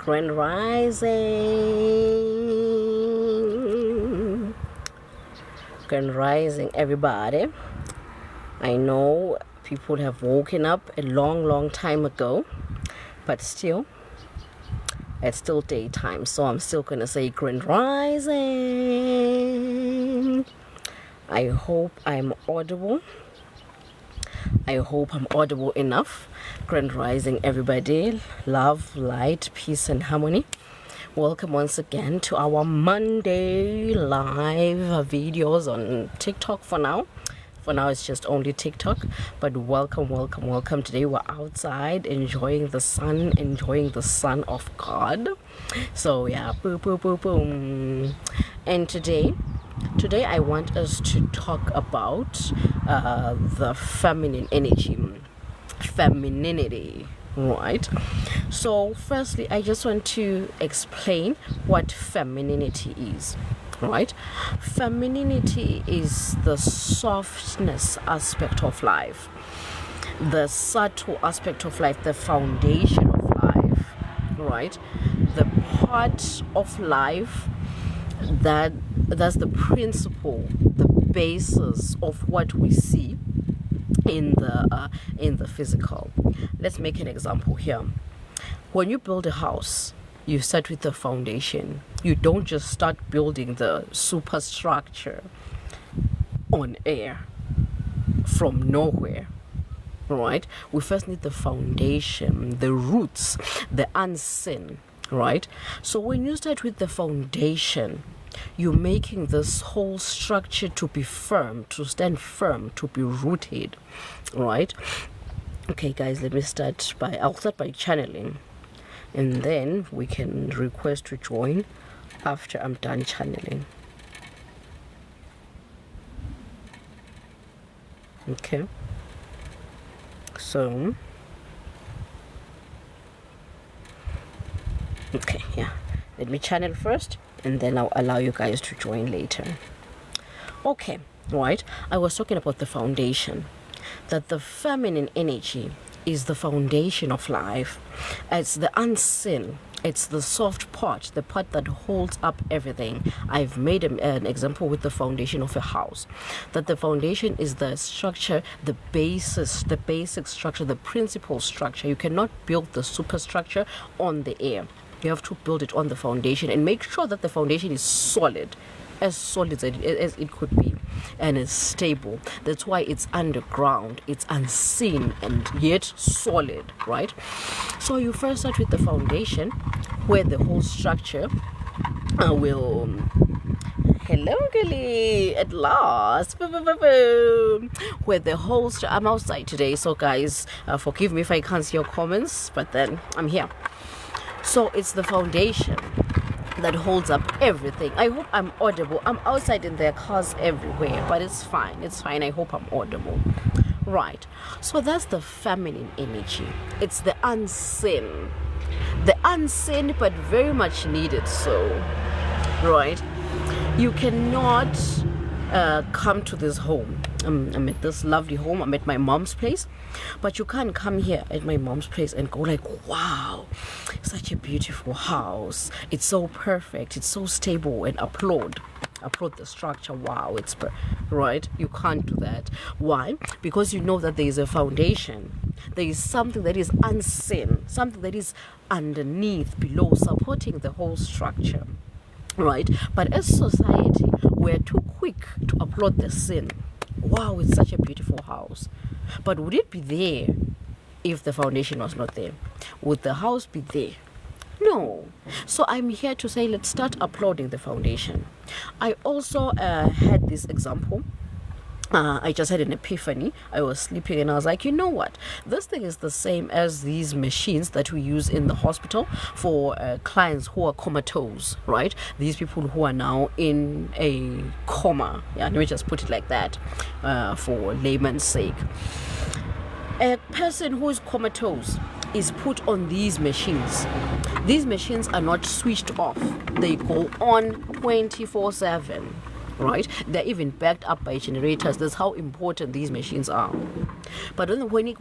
Grand Rising. Grand Rising, everybody. I know people have woken up a long time ago, but still, it's still daytime, so I'm still gonna say Grand Rising. I hope I'm audible. I hope I'm audible enough. Grand Rising, everybody. Love, light, peace, and harmony. Welcome once again to our Monday live videos on TikTok for now. For now, it's just only TikTok. But welcome. Today we're outside enjoying the sun of God. So yeah, boom. And today I want us to talk about the feminine energy, femininity, right? So firstly, I just want to explain what femininity is, right? Femininity is the softness aspect of life, the subtle aspect of life, the foundation of life, right? The part of life that's the principle, the basis of what we see in the physical. Let's make an example here. When you build a house, you start with the foundation. You don't just start building the superstructure on air from nowhere, right? We first need the foundation, the roots, the unseen, right? So when you start with the foundation, you're making this whole structure to be firm, to stand firm, to be rooted, right? Okay, guys, I'll start by channeling, and then we can request to join after I'm done channeling. Okay, so okay, yeah, let me channel first and then I'll allow you guys to join later. Okay, right, I was talking about the foundation, that the feminine energy is the foundation of life. It's the unseen, it's the soft part, the part that holds up everything. I've made an example with the foundation of a house, that the foundation is the structure, the basis, the basic structure, the principal structure. You cannot build the superstructure on the air. You have to build it on the foundation and make sure that the foundation is solid as it could be, and is stable. That's why it's underground, it's unseen and yet solid, right? So you first start with the foundation, where the whole structure will... Hello, Gilly, at last. Where the whole I'm outside today, so guys, forgive me if I can't see your comments, but then I'm here. So it's the foundation that holds up everything. I hope I'm audible. I'm outside and there are cars everywhere, but it's fine. I hope I'm audible. Right. So that's the feminine energy. It's the unseen. The unseen, but very much needed so. Right. You cannot come to this home. I'm at this lovely home. I'm at my mom's place, but you can't come here at my mom's place and go like, wow, such a beautiful house, it's so perfect, it's so stable, and applaud the structure. Wow, it's right. You can't do that. Why? Because you know that there is a foundation, there is something that is unseen, something that is underneath, below, supporting the whole structure, right? But as society, we're too quick to applaud the sin. Wow, it's such a beautiful house. But would it be there if the foundation was not there? Would the house be there? No. So I'm here to say, let's start applauding the foundation. I also had this example. I just had an epiphany. I was sleeping and I was like, you know what? This thing is the same as these machines that we use in the hospital for clients who are comatose, right? These people who are now in a coma. Yeah, let me just put it like that for layman's sake. A person who is comatose is put on these machines. These machines are not switched off. They go on 24/7. right? They're even backed up by generators. That's how important these machines are. But when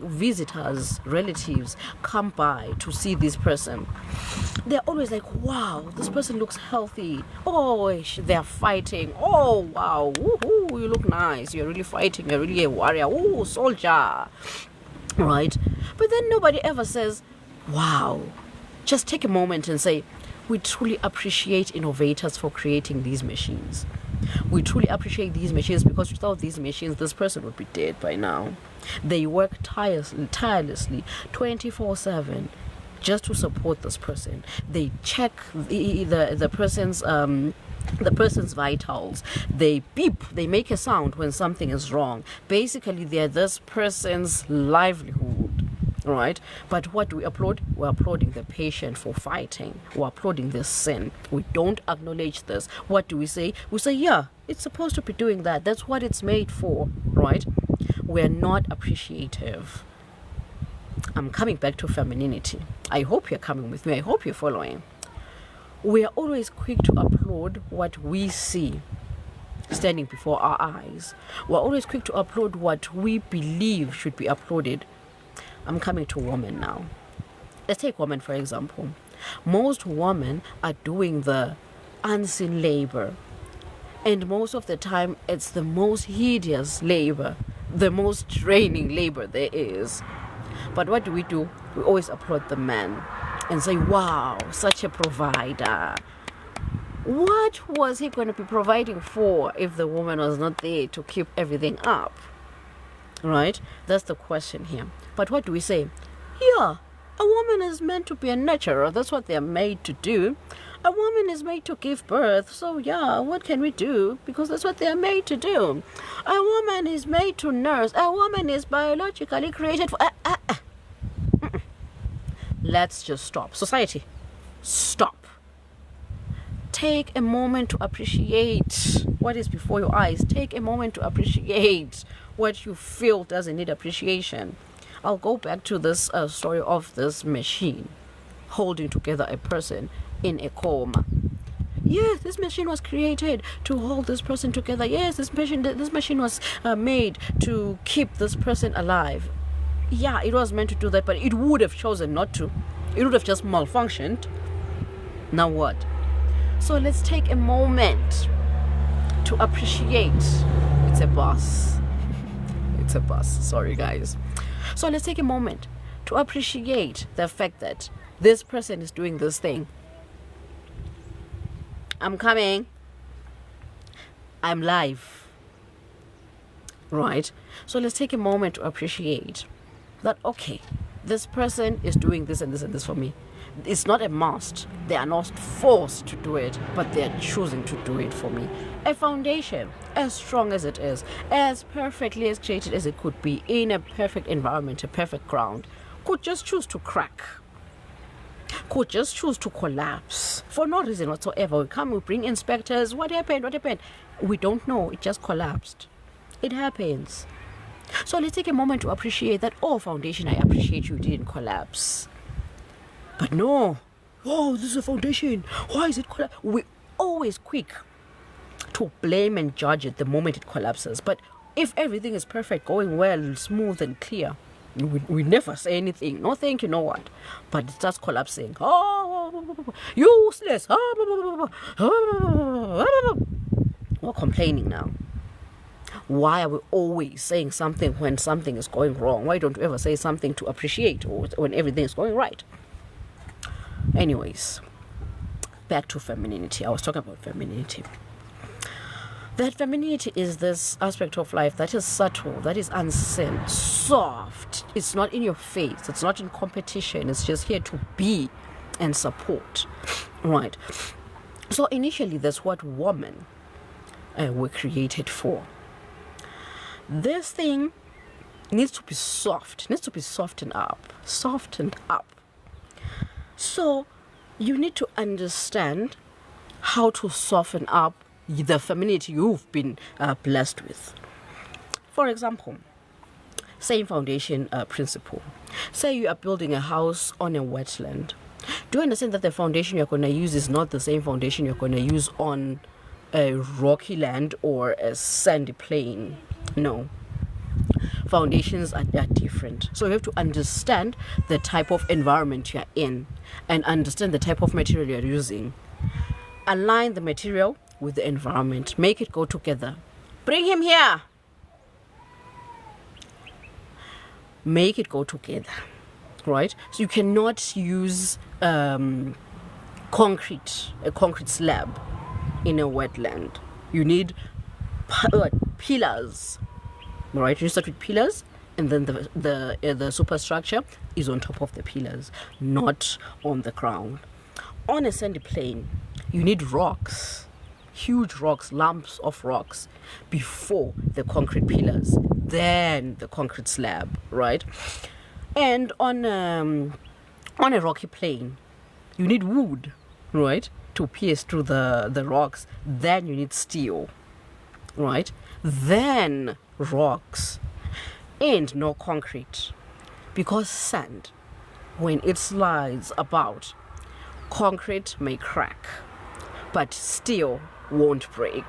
visitors, relatives come by to see this person, they're always like, wow, this person looks healthy. Oh, they're fighting. Oh, wow, woohoo, you look nice. You're really fighting. You're really a warrior. Oh, soldier, right? But then nobody ever says, wow. Just take a moment and say, we truly appreciate innovators for creating these machines. We truly appreciate these machines because without these machines, this person would be dead by now. They work tirelessly 24/7 just to support this person. They check the person's vitals. They beep, they make a sound when something is wrong. Basically, they're this person's livelihood. Right? But what do we applaud? We're applauding the patient for fighting. We're applauding the sin. We don't acknowledge this. What do we say? We say, yeah, it's supposed to be doing that. That's what it's made for, right? We're not appreciative. I'm coming back to femininity. I hope you're coming with me. I hope you're following. We are always quick to applaud what we see standing before our eyes. We're always quick to applaud what we believe should be applauded. I'm coming to women now. Let's take women, for example. Most women are doing the unseen labor. And most of the time, it's the most hideous labor, the most draining labor there is. But what do? We always applaud the man and say, wow, such a provider. What was he going to be providing for if the woman was not there to keep everything up? Right? That's the question here. But what do we say? Yeah, a woman is meant to be a nurturer. That's what they're made to do. A woman is made to give birth. So yeah, what can we do? Because that's what they're made to do. A woman is made to nurse. A woman is biologically created for... Let's just stop. Society, stop. Take a moment to appreciate what is before your eyes. Take a moment to appreciate what you feel doesn't need appreciation. I'll go back to this story of this machine holding together a person in a coma. Yes, this machine was created to hold this person together. Yes, this machine was made to keep this person alive. Yeah, it was meant to do that, but it would have chosen not to. It would have just malfunctioned. Now what? So let's take a moment to appreciate. It's a bus. It's a bus. Sorry, guys. So let's take a moment to appreciate the fact that this person is doing this thing. I'm coming. I'm live. Right? So let's take a moment to appreciate that, okay, this person is doing this and this and this for me. It's not a must. They are not forced to do it, but they are choosing to do it for me. A foundation, as strong as it is, as perfectly as created as it could be, in a perfect environment, a perfect ground, could just choose to crack. Could just choose to collapse for no reason whatsoever. We come, we bring inspectors. What happened? What happened? We don't know. It just collapsed. It happens. So let's take a moment to appreciate that. Oh, foundation, I appreciate you didn't collapse. But no. Oh, this is a foundation. Why is it collapse? We're always quick to blame and judge it the moment it collapses. But if everything is perfect, going well, smooth and clear, we never say anything. No thank you, no what. But it starts collapsing. Oh, useless. We're complaining now. Why are we always saying something when something is going wrong? Why don't we ever say something to appreciate or when everything is going right? Anyways, back to femininity. I was talking about femininity. That femininity is this aspect of life that is subtle, that is unseen, soft. It's not in your face. It's not in competition. It's just here to be and support. Right. So initially, that's what women were created for. This thing needs to be soft. Needs to be softened up. Softened up. So you need to understand how to soften up the femininity you've been blessed with. For example, same foundation principle. Say you are building a house on a wetland. Do you understand that the foundation you're going to use is not the same foundation you're going to use on a rocky land or a sandy plain. No. Foundations are different. So you have to understand the type of environment you're in and understand the type of material you're using. Align the material with the environment. Make it go together. Bring him here. Make it go together. Right? So you cannot use a concrete slab in a wetland. You need pillars. Right? You start with pillars, and then the superstructure is on top of the pillars, not on the ground. On a sandy plain, you need rocks, huge rocks, lumps of rocks, before the concrete pillars, then the concrete slab, right? And on a rocky plain, you need wood, right, to pierce through the rocks. Then you need steel, right? Then rocks, and no concrete, because sand, when it slides about, concrete may crack, but steel won't break,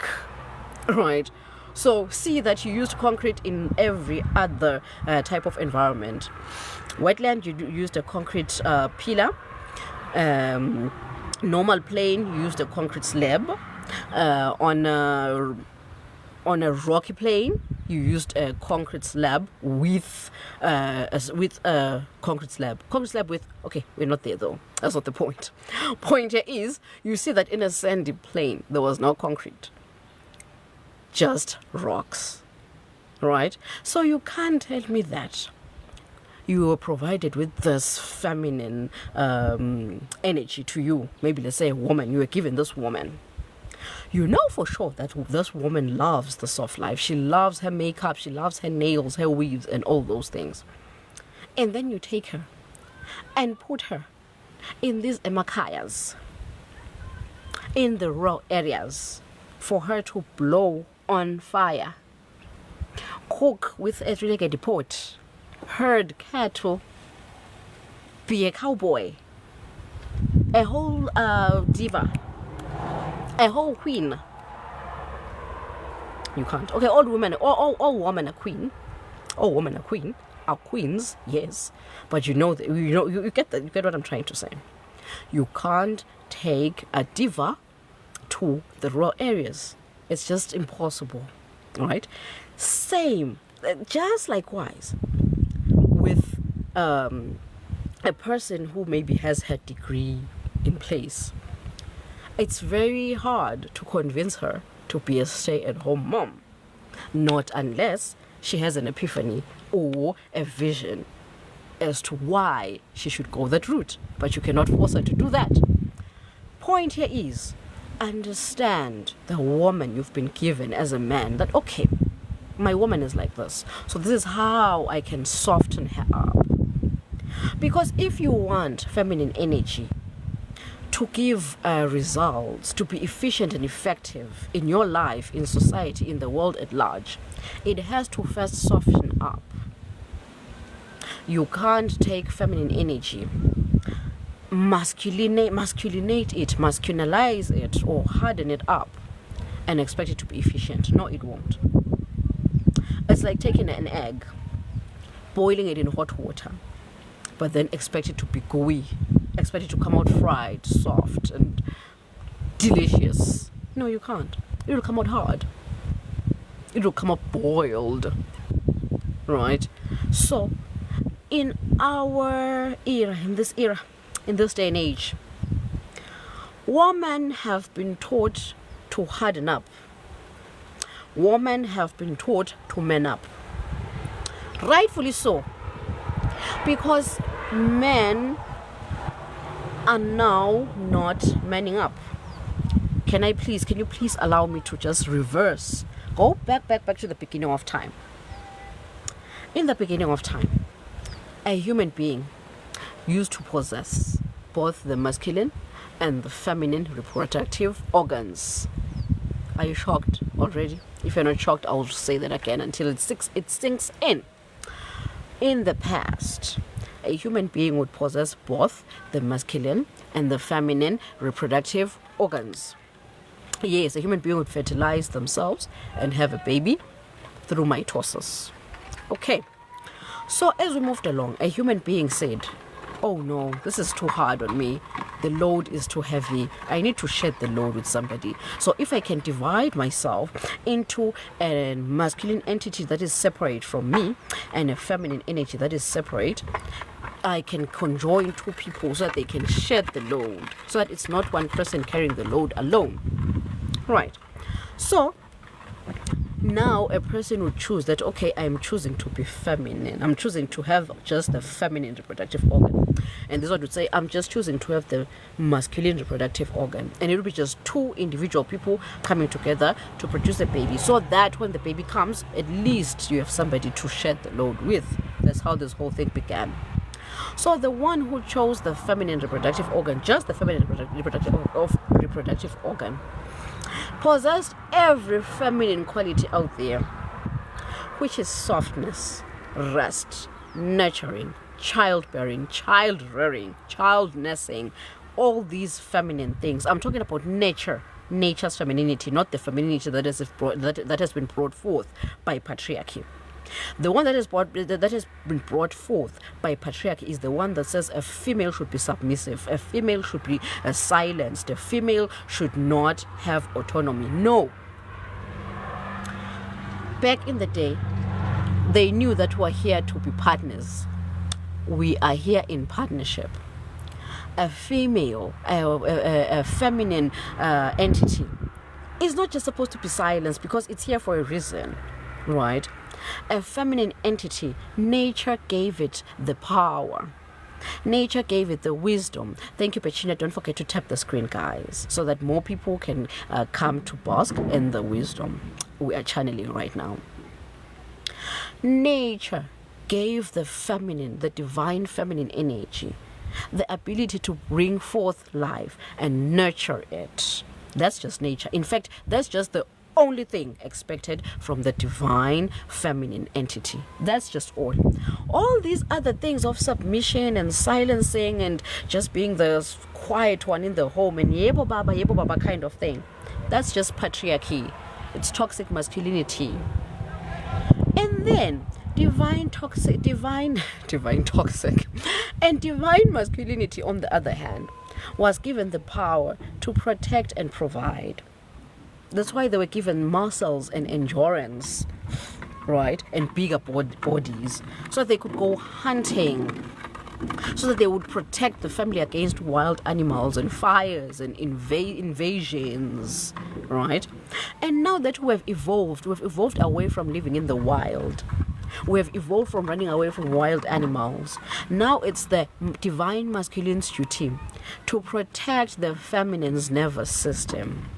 right? So see that you used concrete in every other type of environment. Wetland, you used a concrete pillar. Normal plain, you used a concrete slab. On a rocky plain, you used a concrete slab with a concrete slab. Concrete slab with, okay, we're not there though. That's not the point. Point here is, you see that in a sandy plain, there was no concrete. Just rocks, right? So you can't tell me that you were provided with this feminine energy to you. Maybe let's say a woman, you were given this woman. You know for sure that this woman loves the soft life. She loves her makeup, she loves her nails, her weaves, and all those things. And then you take her and put her in these emakayas, in the raw areas, for her to blow on fire, cook with a three-legged pot, herd cattle, be a cowboy, a whole diva, a whole queen. You can't. Okay, all women are queen. All women are queen. Are queens, yes. But you get that. You get what I'm trying to say. You can't take a diva to the raw areas. It's just impossible, right? Same, just likewise, with a person who maybe has her degree in place. It's very hard to convince her to be a stay-at-home mom, not unless she has an epiphany or a vision as to why she should go that route. But you cannot force her to do that. Point here is, understand the woman you've been given as a man, that okay, my woman is like this, so this is how I can soften her up. Because if you want feminine energy to give results, to be efficient and effective in your life, in society, in the world at large, it has to first soften up. You can't take feminine energy, masculinate it, masculinize it, or harden it up and expect it to be efficient. No, it won't. It's like taking an egg, boiling it in hot water, but then expect it to be gooey, expect it to come out fried, soft, and delicious. No, you can't. It will come out hard. It will come out boiled, right? So, in our era, in this day and age, women have been taught to harden up. Women have been taught to man up. Rightfully so. Because men are now not manning up. Can you please allow me to just reverse? Go back to the beginning of time. In the beginning of time, a human being used to possess both the masculine and the feminine reproductive organs. Are you shocked already? If you're not shocked, I'll say that again until it sinks in. In the past, a human being would possess both the masculine and the feminine reproductive organs. Yes, a human being would fertilize themselves and have a baby through mitosis. Okay, so as we moved along, a human being said, oh no, this is too hard on me. The load is too heavy. I need to share the load with somebody. So if I can divide myself into a masculine entity that is separate from me and a feminine energy that is separate, I can conjoin two people so that they can share the load, so that it's not one person carrying the load alone. Right. So now a person would choose that, okay, I'm choosing to be feminine. I'm choosing to have just the feminine reproductive organ. And this one would say, I'm just choosing to have the masculine reproductive organ. And it would be just two individual people coming together to produce a baby. So that when the baby comes, at least you have somebody to share the load with. That's how this whole thing began. So the one who chose the feminine reproductive organ, just the feminine reproductive organ, possessed every feminine quality out there, which is softness, rest, nurturing, childbearing, child rearing, child nursing, all these feminine things. I'm talking about nature's femininity, not the femininity that has been brought forth by patriarchy. The one that has been brought forth by patriarchy is the one that says a female should be submissive, a female should be silenced, a female should not have autonomy. No. Back in the day, they knew that we're here to be partners. We are here in partnership. A female, a feminine entity is not just supposed to be silenced because it's here for a reason, right? A feminine entity, nature gave it the power. Nature gave it the wisdom. Thank you, Pechina. Don't forget to tap the screen, guys, so that more people can come to bask in the wisdom we are channeling right now. Nature gave the feminine, the divine feminine energy, the ability to bring forth life and nurture it. That's just nature. In fact, that's just the only thing expected from the divine feminine entity. That's just all these other things of submission and silencing and just being the quiet one in the home and yebo baba kind of thing, that's just patriarchy. It's toxic masculinity. And then divine toxic and divine masculinity, on the other hand, was given the power to protect and provide. That's why they were given muscles and endurance, right? And bigger bodies, so that they could go hunting, so that they would protect the family against wild animals and fires and invasions, right? And now that we've evolved away from living in the wild. We have evolved from running away from wild animals. Now it's the divine masculine's duty to protect the feminine's nervous system.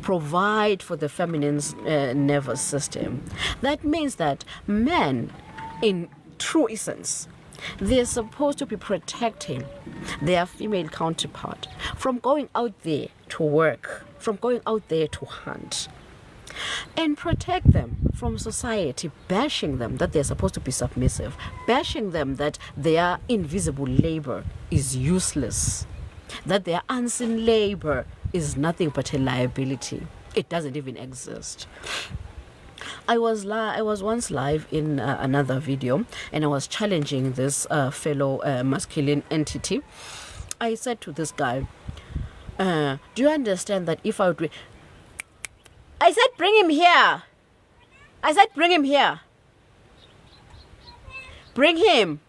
Provide for the feminine's nervous system. That means that men, in true essence, they're supposed to be protecting their female counterpart from going out there to work, from going out there to hunt, and protect them from society bashing them that they're supposed to be submissive, bashing them that their invisible labor is useless, that their unseen labor is nothing but a liability. It doesn't even exist. I was once live in another video, and I was challenging this fellow masculine entity. I said to this guy, do you understand that if I would... I said, bring him here. I said, bring him here. Bring him.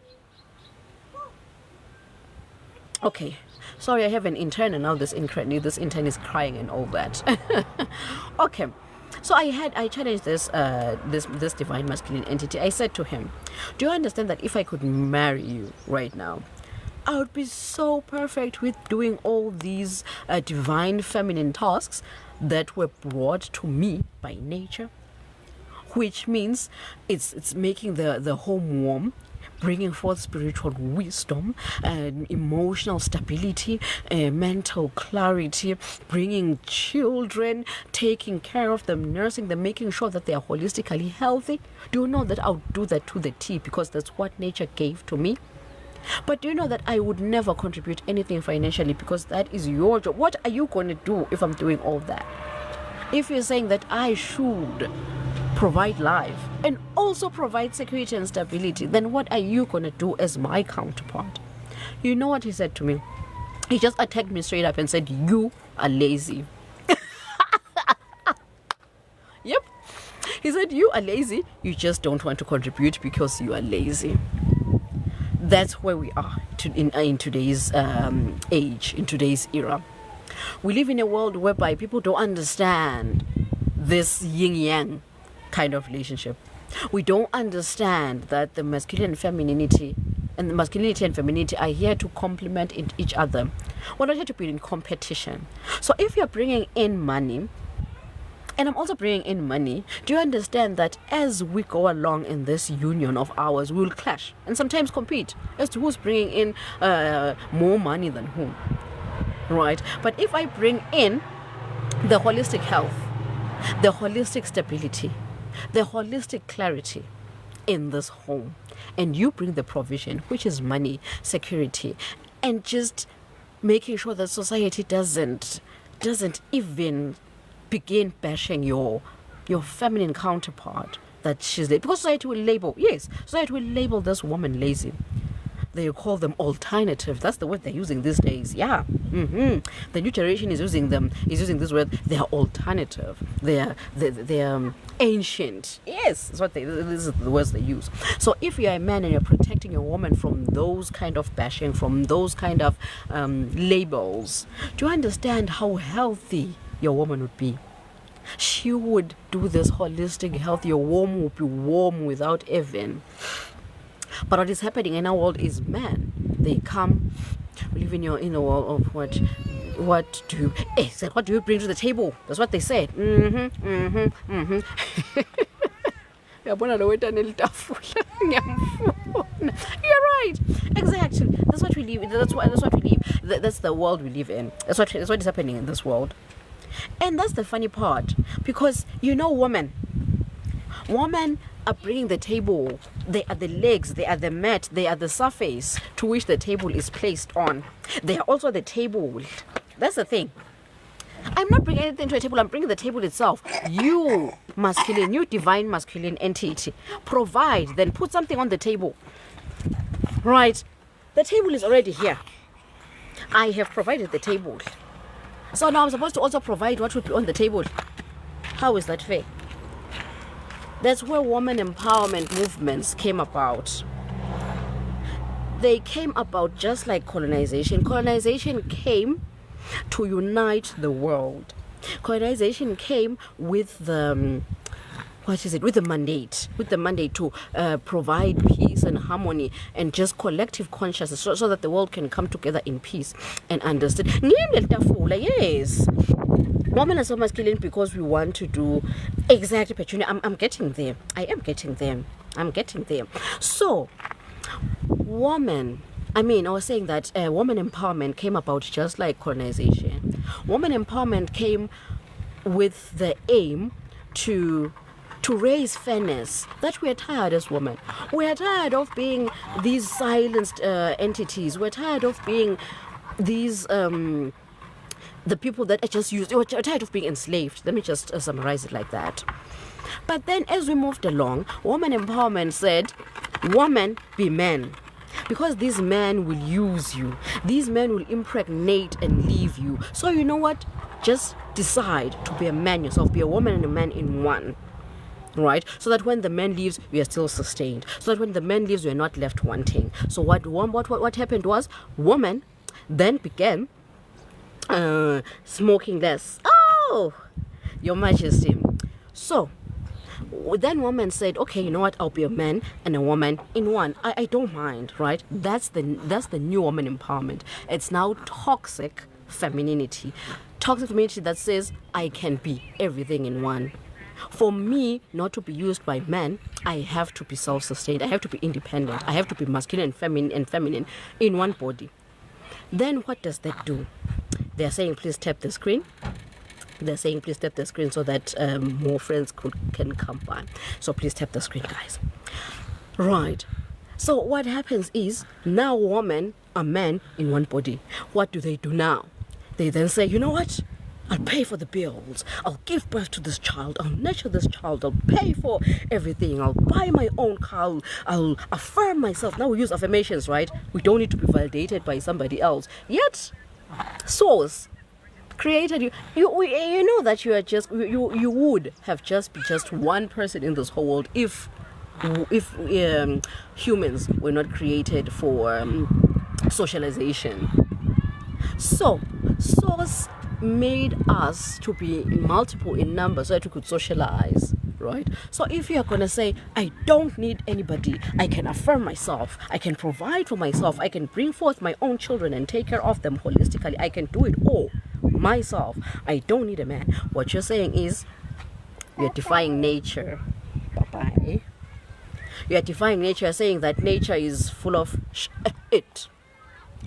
Okay. Sorry, I have an intern, and now this intern is crying and all that. Okay. So I challenged this divine masculine entity. I said to him, do you understand that if I could marry you right now, I would be so perfect with doing all these divine feminine tasks that were brought to me by nature, which means it's making the home warm, bringing forth spiritual wisdom, emotional stability, mental clarity, bringing children, taking care of them, nursing them, making sure that they are holistically healthy. Do you know that I'll do that to the T, because that's what nature gave to me? But do you know that I would never contribute anything financially because that is your job? What are you going to do if I'm doing all that? If you're saying that I should provide life and also provide security and stability, then what are you going to do as my counterpart? You know what he said to me? He just attacked me straight up and said, you are lazy. Yep. He said, you are lazy. You just don't want to contribute because you are lazy. That's where we are in today's age, in today's era. We live in a world whereby people don't understand this yin-yang kind of relationship. We don't understand that the masculine and femininity and the masculinity and femininity are here to complement each other. We're not here to be in competition. So if you're bringing in money, and I'm also bringing in money, do you understand that as we go along in this union of ours, we will clash and sometimes compete as to who's bringing in more money than whom, right? But if I bring in the holistic health, the holistic stability, the holistic clarity in this home, and you bring the provision, which is money, security, and just making sure that society doesn't even begin bashing your feminine counterpart that she's lazy, because society will label this woman lazy. They call them alternative. That's the word they're using these days. Yeah. The new generation is using this word. They are alternative. They're ancient. Yes, this is the words they use. So if you're a man and you're protecting your woman from those kind of bashing, from those kind of labels, do you understand how healthy your woman would be? She would do this holistic health. Your womb would be warm without even. But what is happening in our world is men, they come, we live in a world of what do you bring to the table? That's what they said. You're right. Exactly. That's what we live. That's what we live. That's the world we live in. That's what is happening in this world. And that's the funny part, because women are bringing the table. They are the legs, they are the mat, they are the surface to which the table is placed on. They are also the table. That's the thing. I'm not bringing anything to a table, I'm bringing the table itself. You masculine, you divine masculine entity, provide, then put something on the table. Right? The table is already here. I have provided the table. So now I'm supposed to also provide what would be on the table. How is that fair? That's where woman empowerment movements came about. They came about just like colonization. Colonization came to unite the world. Colonization came with the mandate to provide peace and harmony and just collective consciousness, so that the world can come together in peace and understand. Yes, women are so masculine because we want to do exactly opportunity. I'm getting there. I am getting there. I'm getting there. So, I was saying that woman empowerment came about just like colonization. Woman empowerment came with the aim to raise fairness, that we're tired as women. We're tired of being these silenced entities. We're tired of being these the people that are just used. We're tired of being enslaved. Let me just summarize it like that. But then as we moved along, woman empowerment said, woman, be men. Because these men will use you. These men will impregnate and leave you. So you know what? Just decide to be a man yourself. Be a woman and a man in one. Right? So that when the man leaves, we are still sustained. So that when the man leaves, we are not left wanting. So what happened was, woman then began smoking less. Oh, Your Majesty. So then woman said, okay, you know what, I'll be a man and a woman in one. I don't mind, right? That's the new woman empowerment. It's now toxic femininity. Toxic femininity that says I can be everything in one. For me not to be used by men, I have to be self-sustained. I have to be independent. I have to be masculine and feminine in one body. Then what does that do? They're saying, please tap the screen. They're saying, please tap the screen so that more friends can come by. So please tap the screen, guys. Right. So what happens is, now woman and man in one body. What do they do now? They then say, you know what? I'll pay for the bills. I'll give birth to this child. I'll nurture this child. I'll pay for everything. I'll buy my own car. I'll affirm myself. Now we use affirmations, right? We don't need to be validated by somebody else. Yet, source created you. You know that you are just you would have just be just one person in this whole world if humans were not created for socialization. So source made us to be multiple in number so that we could socialize, right? So if you are going to say, I don't need anybody, I can affirm myself, I can provide for myself, I can bring forth my own children and take care of them holistically, I can do it all myself, I don't need a man. What you're saying is, you're defying nature. Bye-bye. You're defying nature. You're saying that nature is full of it,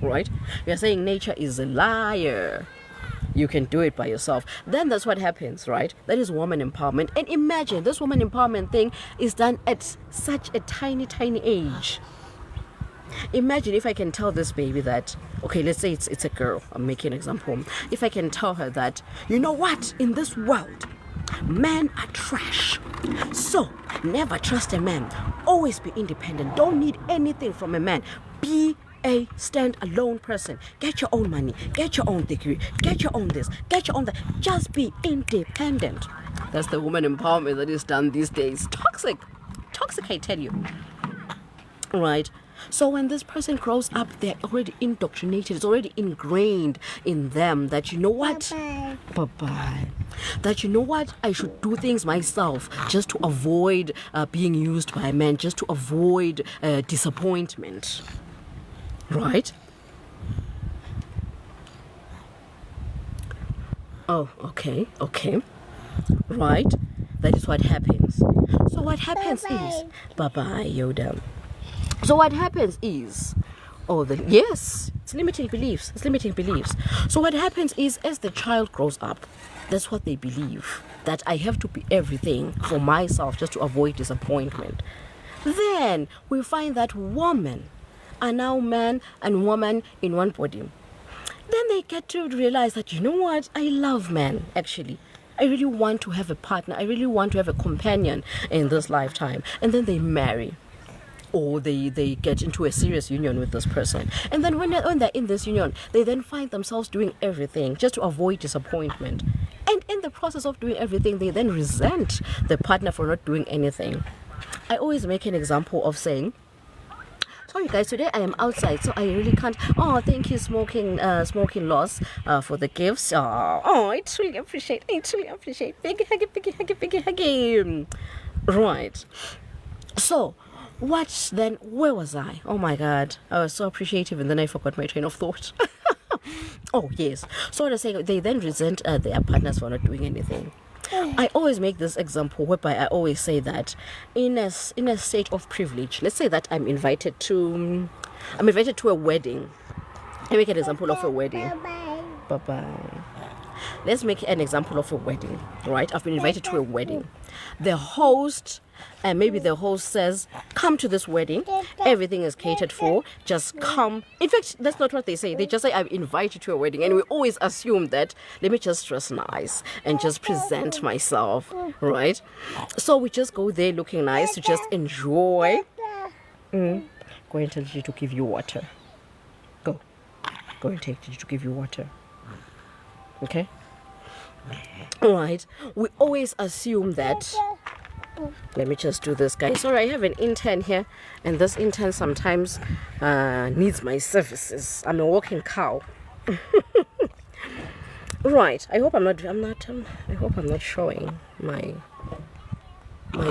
right? You're saying nature is a liar. You can do it by yourself. Then that's what happens, right? That is woman empowerment. And imagine this woman empowerment thing is done at such a tiny age. Imagine if I can tell this baby that, okay, let's say it's a girl, I'm making an example. If I can tell her that, you know what, in this world, men are trash. So never trust a man. Always be independent. Don't need anything from a man. Be a stand-alone person. Get your own money, get your own degree, get your own this, get your own that. Just be independent. That's the woman empowerment that is done these days. Toxic, I tell you. Right? So when this person grows up, they're already indoctrinated. It's already ingrained in them that, you know what? Bye-bye. That, you know what? I should do things myself just to avoid being used by men, just to avoid disappointment. Right? Oh, okay. Right? That is what happens. So what happens is, bye-bye, Yoda. So what happens is, yes, it's limiting beliefs. So what happens is, as the child grows up, that's what they believe, that I have to be everything for myself just to avoid disappointment. Then we find that women are now man and woman in one body. Then they get to realize that, you know what, I love men, actually. I really want to have a partner. I really want to have a companion in this lifetime. And then they marry. Or they get into a serious union with this person. And then when they're in this union, they then find themselves doing everything just to avoid disappointment. And in the process of doing everything, they then resent the partner for not doing anything. I always make an example of saying, sorry guys, today I am outside, so I really can't. Oh, thank you, smoking loss, for the gifts. Oh, I truly appreciate. Biggie huggy. Right. So, what then? Where was I? Oh my God, I was so appreciative, and then I forgot my train of thought. Oh yes. So what I was saying, they then resent their partners for not doing anything. I always make this example whereby I always say that in a state of privilege, let's say that I'm invited to a wedding. I make an example of a wedding. Bye-bye. Let's make an example of a wedding, right? I've been invited to a wedding. The host, and maybe the host says, come to this wedding. Everything is catered for. Just come. In fact, that's not what they say. They just say, I'm invited to a wedding. And we always assume that, let me just dress nice and just present myself, right? So we just go there looking nice to just enjoy. Go and tell you to give you water. Go and take you to give you water. Okay? Right. We always assume that. Let me just do this, guys. Sorry, I have an intern here, and this intern sometimes needs my services. I'm a walking cow. Right. I hope I'm not showing my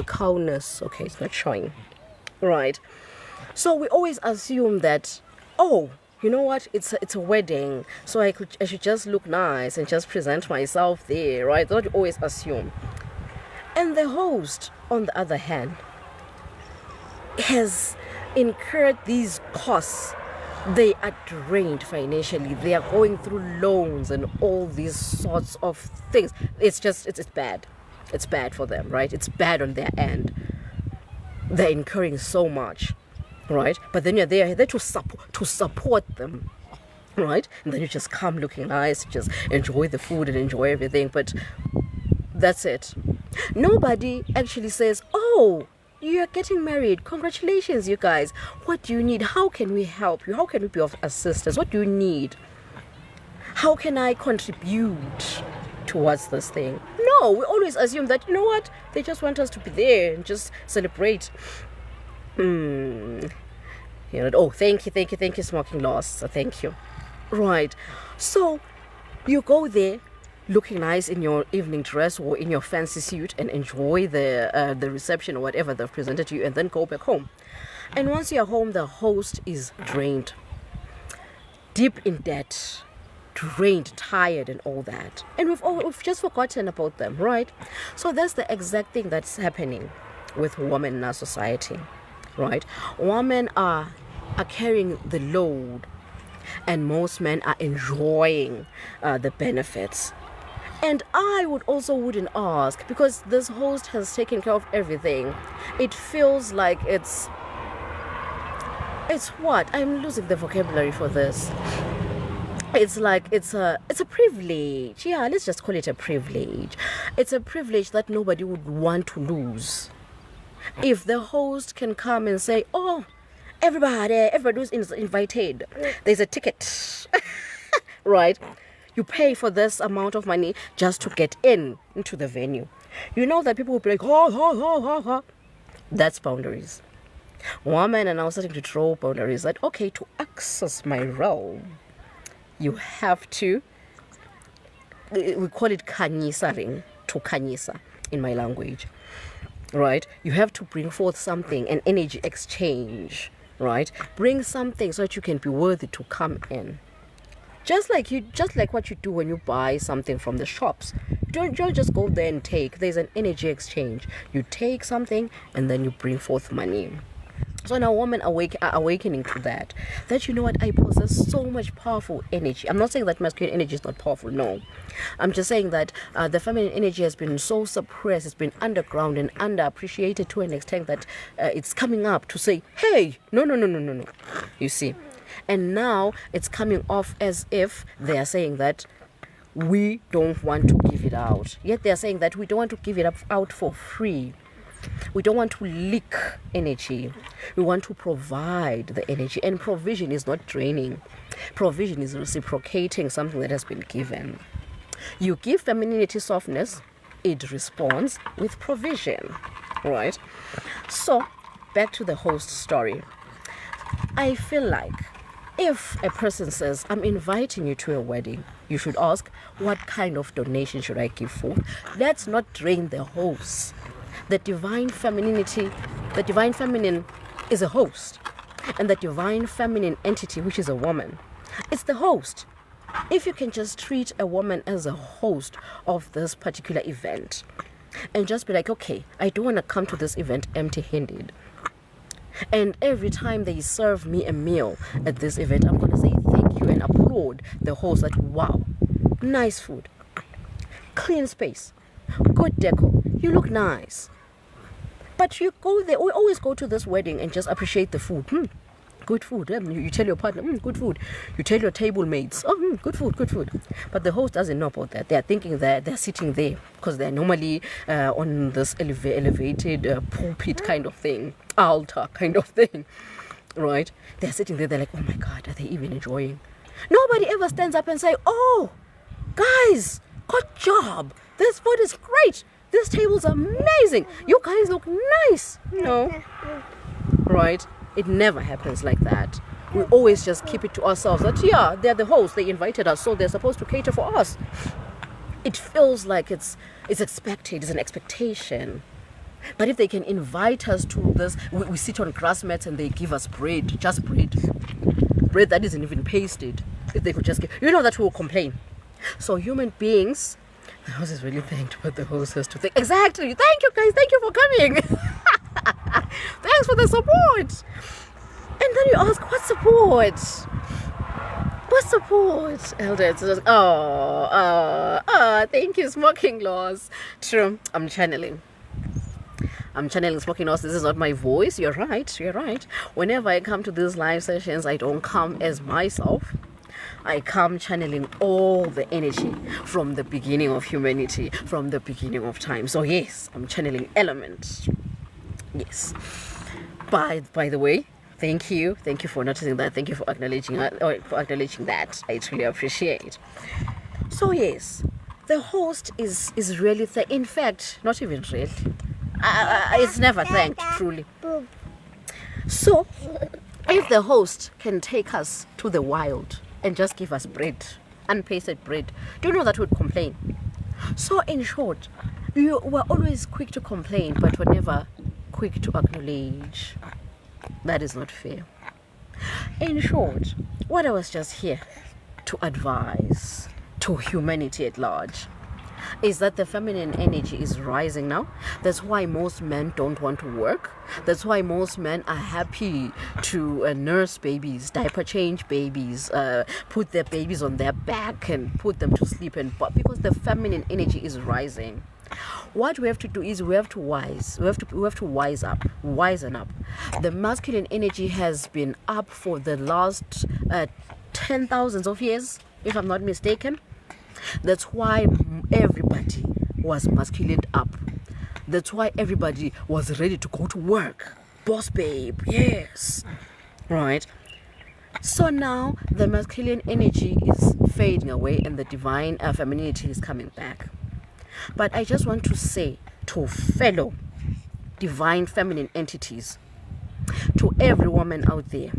cowness. Okay, it's not showing. Right. So we always assume that, oh, you know what, it's a wedding, so I should just look nice and just present myself there, right? That's what you always assume. And the host, on the other hand, has incurred these costs. They are drained financially. They are going through loans and all these sorts of things. It's bad. It's bad for them, right? It's bad on their end. They're incurring so much, right? But then you're there to support them, right? And then you just come looking nice, just enjoy the food and enjoy everything, but that's it. Nobody actually says, oh, you're getting married, congratulations, you guys, what do you need? How can we help you? How can we be of assistance? What do you need? How can I contribute towards this thing? No, we always assume that, you know what, they just want us to be there and just celebrate. You know, oh, thank you, smoking loss, thank you. Right, so you go there looking nice in your evening dress or in your fancy suit and enjoy the reception or whatever they've presented to you, and then go back home. And once you're home, the host is drained, deep in debt, drained, tired, and all that, and we've just forgotten about them, right? So that's the exact thing that's happening with women in our society, right? Women are carrying the load, and most men are enjoying the benefits. And I wouldn't ask, because this host has taken care of everything. It feels like it's what? I'm losing the vocabulary for this. It's like it's a privilege. Yeah, let's just call it a privilege. It's a privilege that nobody would want to lose. If the host can come and say, oh, everybody who's invited, there's a ticket, right? You pay for this amount of money just to get into the venue. You know that people will be like, oh. That's boundaries. Women are now starting to draw boundaries that, okay, to access my realm, you have to, we call it kanyisaring, to kanyisa in my language, right? You have to bring forth something, an energy exchange, right? Bring something so that you can be worthy to come in. Just like what you do when you buy something from the shops. Don't just go there and take. There's an energy exchange. You take something and then you bring forth money. So now women are awakening to that. That, you know what, I possess so much powerful energy. I'm not saying that masculine energy is not powerful, no. I'm just saying that the feminine energy has been so suppressed, it's been underground and underappreciated to an extent that it's coming up to say, hey, no. You see. And now it's coming off as if they are saying that we don't want to give it out. Yet they are saying that we don't want to give it out for free. We don't want to leak energy. We want to provide the energy. And provision is not draining. Provision is reciprocating something that has been given. You give femininity softness, it responds with provision. Right? So, back to the host story. I feel like if a person says, I'm inviting you to a wedding, you should ask, what kind of donation should I give for? Let's not drain the host. The divine femininity, the divine feminine is a host. And the divine feminine entity, which is a woman, it's the host. If you can just treat a woman as a host of this particular event and just be like, okay, I don't want to come to this event empty-handed. And every time they serve me a meal at this event, I'm going to say thank you and applaud the host that, wow, nice food, clean space, good decor, you look nice. But you go there, we always go to this wedding and just appreciate the food. Good food. You tell your partner, good food. You tell your table mates, good food. But the host doesn't know about that. They're thinking that they're sitting there because they're normally on this elevated pulpit kind of thing, altar kind of thing, right? They're sitting there, they're like, oh my God, are they even enjoying? Nobody ever stands up and say, oh, guys, good job. This food is great. This table's amazing. You guys look nice. No, right? It never happens like that. We always just keep it to ourselves that, yeah, they're the hosts, they invited us, so they're supposed to cater for us. It feels like it's expected, it's an expectation. But if they can invite us to this, we sit on grass mats and they give us bread, just bread that isn't even pasted. If they could just give, you know that we'll complain. So human beings, the host is really thanked, but the host has to think. Exactly. Thank you guys, thank you for coming. Thanks for the support. And then you ask, what support? What support? Elder, it's just, thank you, smoking laws. True, I'm channeling. I'm channeling smoking loss. This is not my voice. You're right. Whenever I come to these live sessions, I don't come as myself. I come channeling all the energy from the beginning of humanity, from the beginning of time. So yes, I'm channeling elements. Yes. By the way, thank you for noticing that. Thank you for acknowledging that. I truly appreciate. So yes, the host is really in fact, not even really. It's never thanked truly. So if the host can take us to the wild and just give us bread, unpasted bread, do you know that we'd complain? So in short, you were always quick to complain, but were never quick to acknowledge. That is not fair. In short, what I was just here to advise to humanity at large is that the feminine energy is rising now. That's why most men don't want to work. That's why most men are happy to nurse babies, diaper change babies, put their babies on their back and put them to sleep, because the feminine energy is rising. What we have to do is we have to wisen up. The masculine energy has been up for the last 10,000s of years, if I'm not mistaken. That's why everybody was masculine up. That's why everybody was ready to go to work. Boss babe, yes. Right. So now the masculine energy is fading away and the divine femininity is coming back. But I just want to say to fellow divine feminine entities, to every woman out there,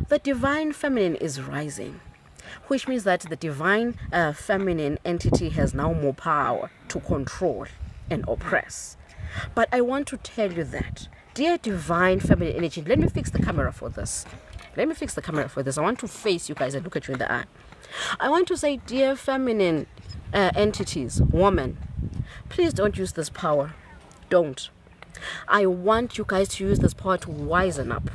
the divine feminine is rising, which means that the divine feminine entity has now more power to control and oppress. But I want to tell you that, dear divine feminine energy, let me fix the camera for this. I want to face you guys and look at you in the eye. I want to say, dear feminine entities, woman, please don't use this power. Don't. I want you guys to use this power to wisen up,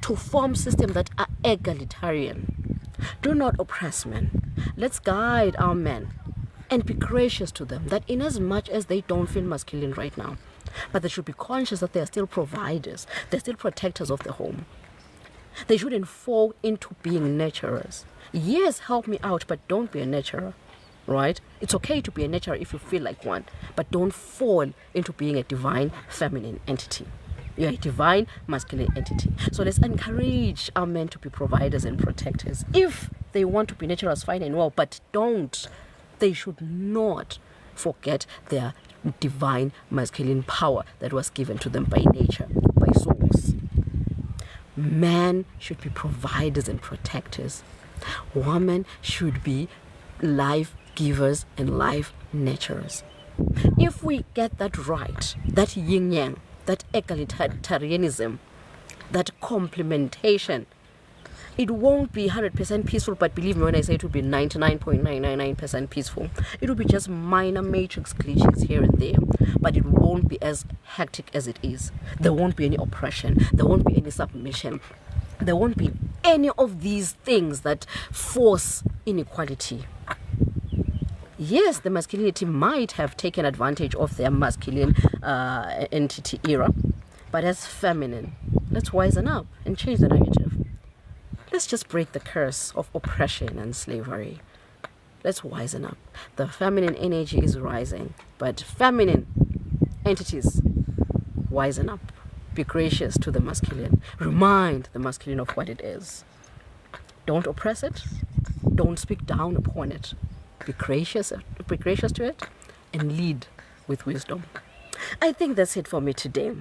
to form systems that are egalitarian. Do not oppress men. Let's guide our men and be gracious to them, that in as much as they don't feel masculine right now, but they should be conscious that they are still providers, they're still protectors of the home. They shouldn't fall into being nurturers. Yes, help me out, but don't be a nurturer, right? It's okay to be a nurturer if you feel like one, but don't fall into being a divine feminine entity. You're a divine masculine entity. So let's encourage our men to be providers and protectors. If they want to be nurturers, fine and well, but don't. They should not forget their divine masculine power that was given to them by nature, by source. Men should be providers and protectors. Women should be life givers and life nurturers. If we get that right, that yin yang, that egalitarianism, that complementation, it won't be 100% peaceful, but believe me when I say it will be 99.999% peaceful. It will be just minor matrix glitches here and there, but it won't be as hectic as it is. There won't be any oppression. There won't be any submission. There won't be any of these things that force inequality. Yes, the masculinity might have taken advantage of their masculine entity era, but as feminine, let's wisen up and change the narrative. Let's just break the curse of oppression and slavery. Let's wisen up. The feminine energy is rising, but feminine entities, wisen up. Be gracious to the masculine. Remind the masculine of what it is. Don't oppress it. Don't speak down upon it. Be gracious to it, and lead with wisdom. I think that's it for me today.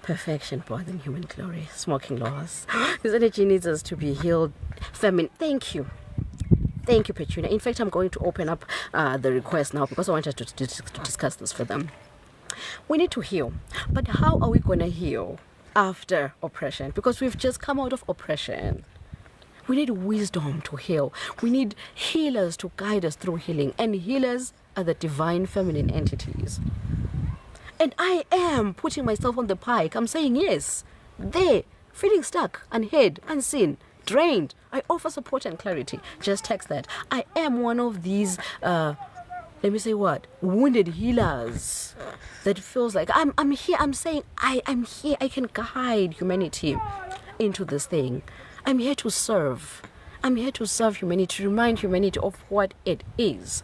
Perfection more than human glory. Smoking laws. This energy needs us to be healed. Feminine. Thank you, Petunia. In fact, I'm going to open up the request now because I wanted to discuss this for them. We need to heal. But how are we going to heal after oppression? Because we've just come out of oppression. We need wisdom to heal. We need healers to guide us through healing. And healers are the divine feminine entities. And I am putting myself on the pike. I'm saying yes. They, feeling stuck, unheard, unseen, drained. I offer support and clarity. Just text that. I am one of these let me say what? Wounded healers. That feels like I'm here, I'm saying I'm here, I can guide humanity into this thing. I'm here to serve. I'm here to serve humanity, to remind humanity of what it is.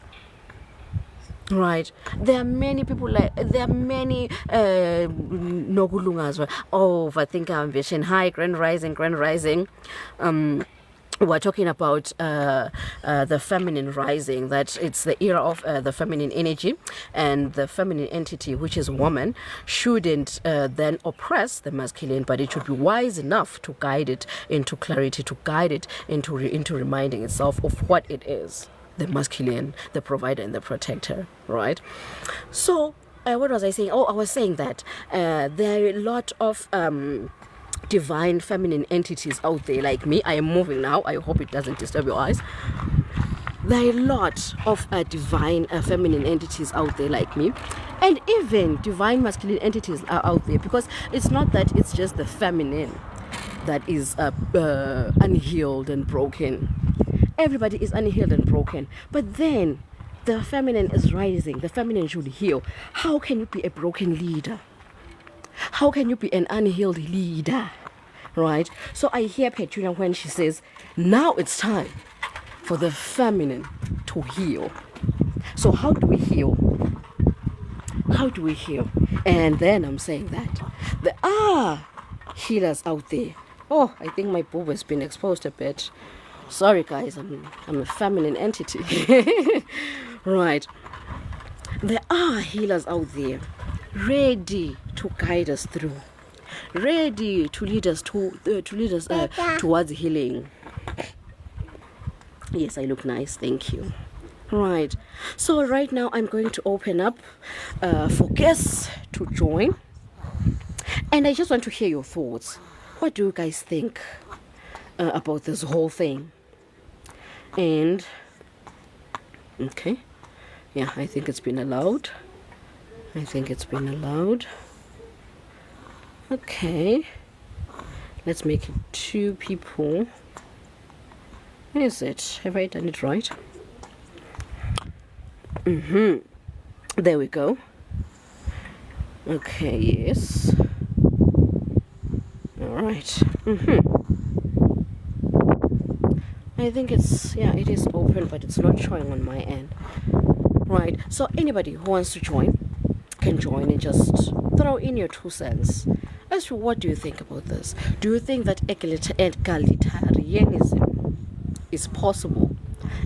Right. There are many people there are many nokulungas. Oh, I think I'm vision. Hi, Grand Rising. We're talking about the feminine rising, that it's the era of the feminine energy, and the feminine entity, which is woman, shouldn't then oppress the masculine, but it should be wise enough to guide it into clarity, to guide it into reminding itself of what it is. The masculine, the provider and the protector, right? So, what was I saying? Oh, I was saying that there are a lot of divine feminine entities out there like me. I am moving now. I hope it doesn't disturb your eyes. There are a lot of divine feminine entities out there like me, and even divine masculine entities are out there, because it's not that it's just the feminine that is unhealed and broken. Everybody is unhealed and broken, but then the feminine is rising. The feminine should heal. How can you be a broken leader? How can you be an unhealed leader? Right? So I hear Petunia when she says, now it's time for the feminine to heal. So how do we heal? How do we heal? And then I'm saying that there are healers out there. Oh, I think my boob has been exposed a bit. Sorry guys, I'm a feminine entity. Right. There are healers out there ready to guide us through, ready to lead us towards healing. Yes, I look nice, thank you. Right. So right now I'm going to open up for guests to join, and I just want to hear your thoughts. What do you guys think about this whole thing? And okay, yeah, I think it's been allowed. Okay, let's make it 2 people. Is it? Have I done it right? There we go. Okay, yes. All right. I think it's, yeah, it is open, but it's not showing on my end. Right, so anybody who wants to join can join and just throw in your 2 cents as to what do you think about this. Do you think that egalitarianism is possible?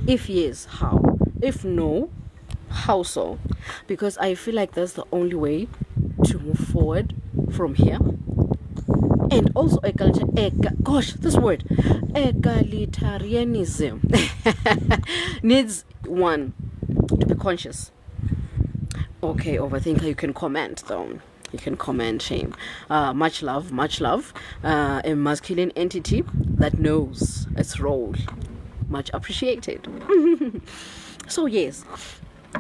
If yes, how? If no, how so? Because I feel like that's the only way to move forward from here. And also egalitarianism needs one to be conscious. Okay, overthinker, you can comment though. You can comment, shame. Much love. A masculine entity that knows its role. Much appreciated. So yes,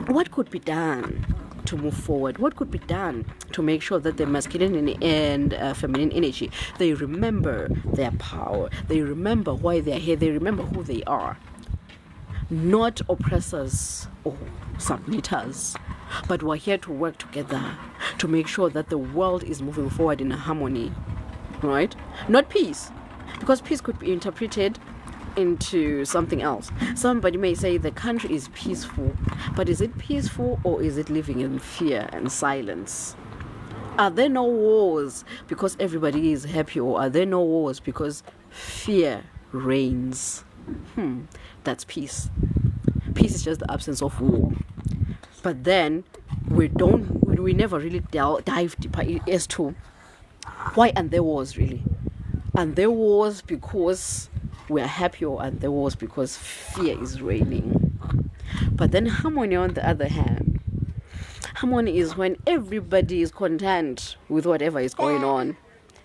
what could be done to move forward? What could be done to make sure that the masculine and feminine energy, they remember their power, they remember why they're here, they remember who they are? Not oppressors or submitters, but we're here to work together to make sure that the world is moving forward in harmony, right? Not peace, because peace could be interpreted into something else. Somebody may say the country is peaceful, but is it peaceful or is it living in fear and silence? Are there no wars because everybody is happy, or are there no wars because fear reigns? That's peace. Peace is just the absence of war. But then we never really dive deeper as to why aren't there wars really? And there wars because we are happy, and there was because fear is reigning. But then harmony, on the other hand, harmony is when everybody is content with whatever is going on.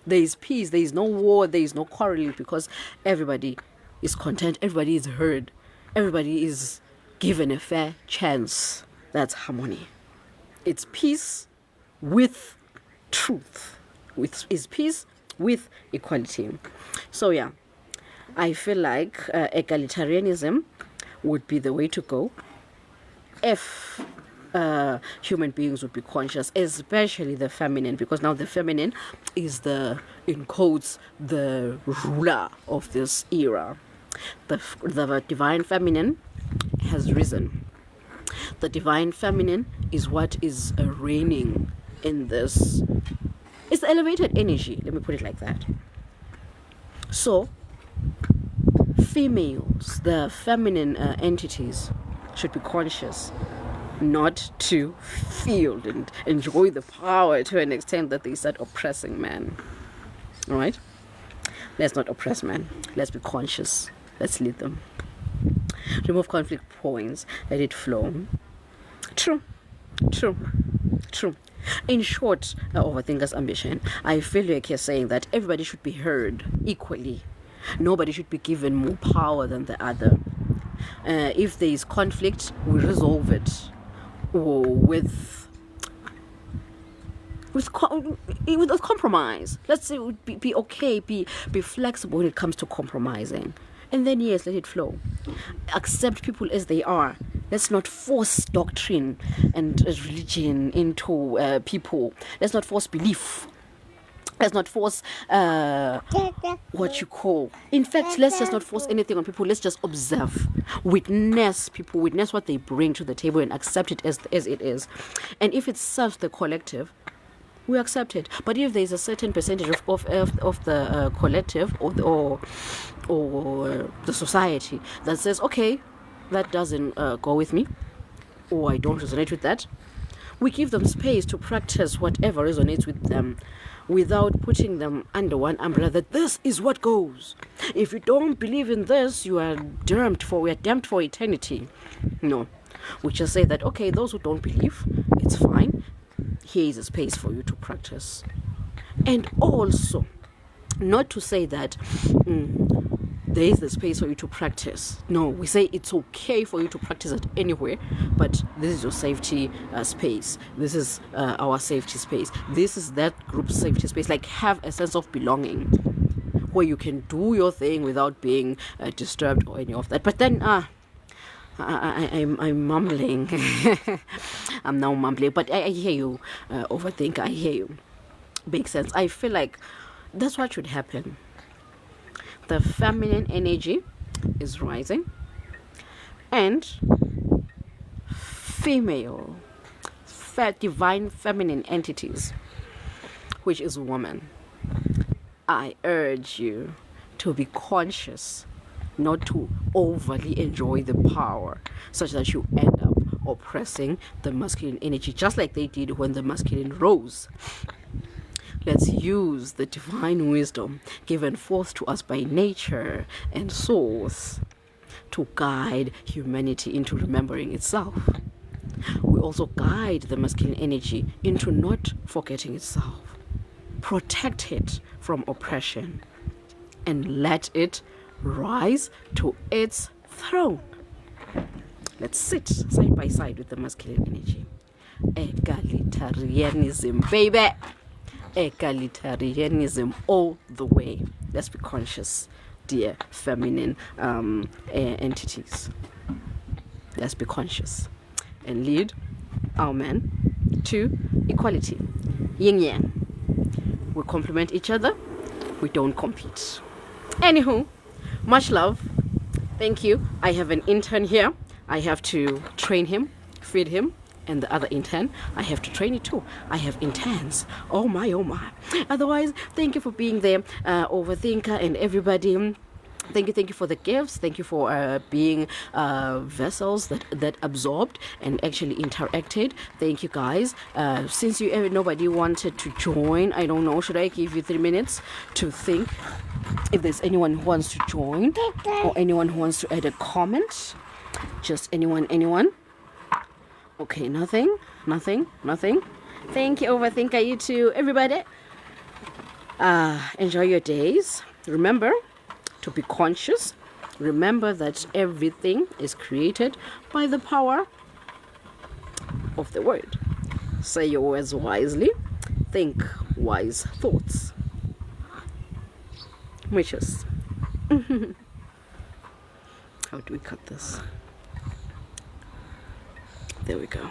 There is peace, there is no war, there is no quarreling, because everybody is content, everybody is heard, everybody is given a fair chance. That's harmony. It's peace with truth. It's peace with equality. So yeah, I feel like egalitarianism would be the way to go if human beings would be conscious, especially the feminine, because now the feminine is the, in quotes, the ruler of this era. The divine feminine has risen. The divine feminine is what is reigning in this. It's the elevated energy, let me put it like that. So females, the feminine entities, should be conscious not to feel and enjoy the power to an extent that they start oppressing men. All right? Let's not oppress men. Let's be conscious. Let's lead them. Remove conflict points. Let it flow. True. In short, overthinker's ambition, I feel like you're saying that everybody should be heard equally. Nobody should be given more power than the other. If there is conflict, we resolve it, or with compromise. Let's say be okay, be flexible when it comes to compromising, and then yes, let it flow. Accept people as they are. Let's not force doctrine and religion into people. Let's not force belief. Let's not force what you call. In fact, let's just not force anything on people. Let's just observe, witness people, witness what they bring to the table, and accept it as it is. And if it serves the collective, we accept it. But if there is a certain percentage of the collective or the society that says, okay, that doesn't go with me, or I don't resonate with that, we give them space to practice whatever resonates with them, without putting them under one umbrella that this is what goes. If you don't believe in this, we are damned for eternity. No. We just say that, okay, those who don't believe, it's fine. Here is a space for you to practice. And also, not to say that there is the space for you to practice. No, we say it's okay for you to practice it anywhere, but this is your safety space. This is our safety space. This is that group's safety space. Like, have a sense of belonging where you can do your thing without being disturbed or any of that. But then, I'm mumbling. I'm now mumbling, but I hear you, overthink. I hear you. Makes sense. I feel like that's what should happen. The feminine energy is rising, and female, divine feminine entities, which is woman, I urge you to be conscious, not to overly enjoy the power, such that you end up oppressing the masculine energy, just like they did when the masculine rose. Let's use the divine wisdom given forth to us by nature and source to guide humanity into remembering itself. We also guide the masculine energy into not forgetting itself. Protect it from oppression and let it rise to its throne. Let's sit side by side with the masculine energy. Egalitarianism, baby. Egalitarianism all the way. Let's be conscious, dear feminine entities. Let's be conscious and lead our men to equality. Yin yang. We complement each other. We don't compete. Anywho, much love. Thank you. I have an intern here. I have to train him, feed him. And the other intern, I have to train it too. I have interns. Oh my. Otherwise, thank you for being there, overthinker and everybody. Thank you for the gifts. Thank you for being vessels that absorbed and actually interacted. Thank you, guys. Since nobody wanted to join, I don't know, should I give you 3 minutes to think if there's anyone who wants to join or anyone who wants to add a comment? Just anyone? Okay, nothing. Thank you, overthinker, you too, everybody. Enjoy your days. Remember to be conscious. Remember that everything is created by the power of the word. Say your words wisely. Think wise thoughts. Wishes. How do we cut this? There we go.